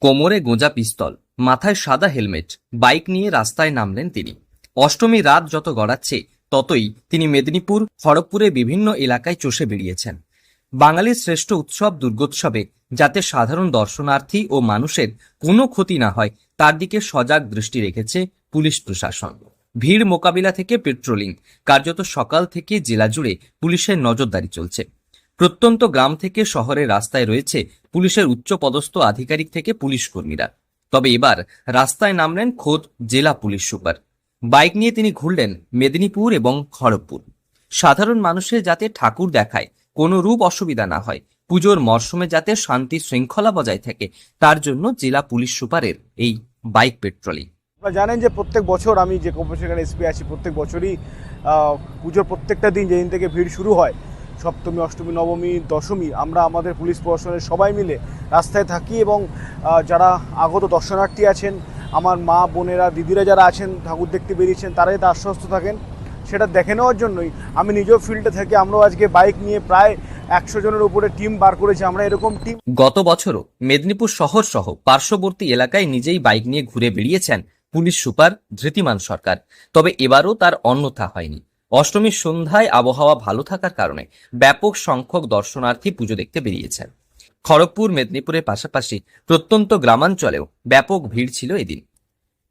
কোমরে গোঁজা পিস্তল, মাথায় সাদা হেলমেট, বাইক নিয়ে রাস্তায় নামলেন তিনি। অষ্টমী রাত যত গড়াচ্ছে ততই তিনি মেদিনীপুর, খড়গপুরের বিভিন্ন এলাকায় চষে বেরিয়েছেন। বাঙালির শ্রেষ্ঠ উৎসব দুর্গোৎসবে যাতে সাধারণ দর্শনার্থী ও মানুষের কোনো ক্ষতি না হয় তার দিকে সজাগ দৃষ্টি রেখেছে পুলিশ প্রশাসন। ভিড় মোকাবিলা থেকে পেট্রোলিং, কার্যত সকাল থেকে জেলা জুড়ে পুলিশের নজরদারি চলছে। প্রত্যন্ত গ্রাম থেকে শহরের রাস্তায় রয়েছে পুলিশের উচ্চপদস্থ আধিকারিক থেকে পুলিশ কর্মীরা। তবে এবার রাস্তায় নামলেন খোদ জেলা পুলিশ সুপার। বাইক নিয়ে তিনি ঘুরলেন মেদিনীপুর এবং খড়গপুর। সাধারণ মানুষের যাতে ঠাকুর দেখায় কোনো রূপ অসুবিধা না হয়, পুজোর মরশুমে যাতে শান্তি শৃঙ্খলা বজায় থাকে, তার জন্য জেলা পুলিশ সুপারের এই বাইক পেট্রোলিং। আপনারা জানেন যে প্রত্যেক বছর আমি যে কর্পোরেশনের এসপি আছি, প্রত্যেক বছরই পুজোর প্রত্যেকটা দিন যেদিন থেকে ভিড় শুরু হয়, সপ্তমী, অষ্টমী, নবমী, দশমী, আমরা আমাদের পুলিশ প্রশাসনের সবাই মিলে রাস্তায় থাকি এবং যারা আগত দর্শনার্থী আছেন, আমার মা বোনেরা, দিদিরা যারা আছেন ঠাকুর দেখতে বেরিয়েছেন, তারা যাতে আশ্বস্ত থাকেন সেটা দেখে নেওয়ার জন্যই আমি নিজেও ফিল্ডে থাকি। আমরাও আজকে বাইক নিয়ে প্রায় 100 জনের উপরে টিম বার করেছি। আমরা এরকম টিম গত বছরও মেদিনীপুর শহর সহ পার্শ্ববর্তী এলাকায় নিজেই বাইক নিয়ে ঘুরে বেরিয়েছেন পুলিশ সুপার ধৃতিমান সরকার। তবে এবারও তার অন্যথা হয়নি। অষ্টমীর সন্ধ্যায় আবহাওয়া ভালো থাকার কারণে ব্যাপক সংখ্যক দর্শনার্থী পুজো দেখতে বেরিয়েছেন। খড়গপুর, মেদিনীপুরের পাশাপাশি প্রত্যন্ত গ্রামাঞ্চলেও ব্যাপক ভিড় ছিল এদিন।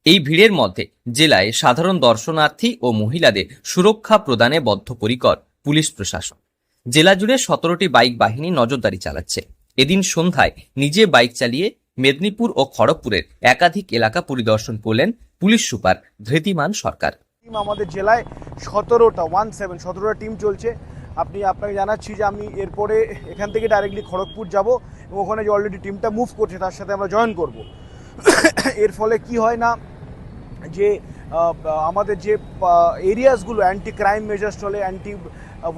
এই ভিড়ের মধ্যে জেলায় সাধারণ দর্শনার্থী ও মহিলাদের সুরক্ষা প্রদানে বদ্ধপরিকর পুলিশ প্রশাসন। জেলা জুড়ে 17টি বাইক বাহিনী নজরদারি চালাচ্ছে। এদিন সন্ধ্যায় নিজে বাইক চালিয়ে মেদিনীপুর ও খড়গপুরের একাধিক এলাকা পরিদর্শন করলেন পুলিশ সুপার ধৃতিমান সরকার। টিম আমাদের জেলায় 17টা টিম চলছে। আপনাকে জানাচ্ছি যে আমি এরপরে এখান থেকে ডাইরেক্টলি খড়গপুর যাব এবং ওখানে যে অলরেডি টিমটা মুভ করছে তার সাথে আমরা জয়েন করব। এর ফলে কি হয় না যে আমাদের যে এরিয়াসগুলো অ্যান্টি ক্রাইম মেজার্স চলে, অ্যান্টি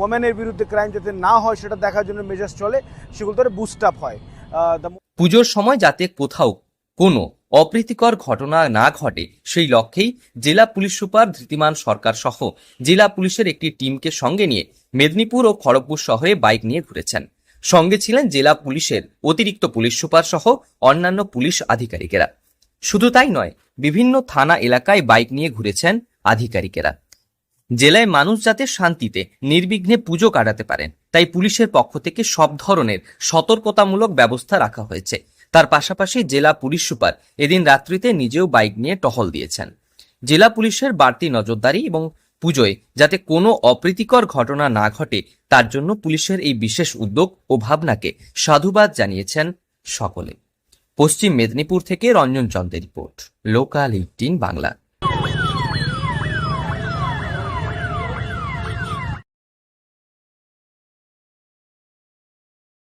ওমেনের বিরুদ্ধে ক্রাইম যাতে না হয় সেটা দেখার জন্য মেজার্স চলে, সেগুলো ধরে বুস্ট আপ হয়। পুজোর সময় যাতে কোথাও কোনো অপ্রীতিকর ঘটনা না ঘটে সেই লক্ষ্যেই জেলা পুলিশ সুপার ধৃতিমান সরকার সহ জেলা পুলিশের একটি টিমকে সঙ্গে নিয়ে মেদিনীপুর ও খড়গপুর শহরে বাইক নিয়ে ঘুরেছেন। সঙ্গে ছিলেন জেলা পুলিশের অতিরিক্ত পুলিশ সুপার সহ অন্যান্য পুলিশ আধিকারিকেরা। শুধু তাই নয়, বিভিন্ন থানা এলাকায় বাইক নিয়ে ঘুরেছেন আধিকারিকেরা। জেলায় মানুষ যাতে শান্তিতে নির্বিঘ্নে পুজো কাটাতে পারেন তাই পুলিশের পক্ষ থেকে সব ধরনের সতর্কতামূলক ব্যবস্থা রাখা হয়েছে। তার পাশাপাশি জেলা পুলিশ সুপার এদিন রাত্রিতে নিজেও বাইক নিয়ে টহল দিয়েছেন। জেলা পুলিশের বাড়তি নজরদারি এবং পুজোয় যাতে কোনো অপ্রীতিকর ঘটনা না ঘটে তার জন্য পুলিশের এই বিশেষ উদ্যোগ ও ভাবনাকে সাধুবাদ জানিয়েছেন সকলে। পশ্চিম মেদিনীপুর থেকে রঞ্জন চন্দ্রের রিপোর্ট, লোকাল 18 বাংলা।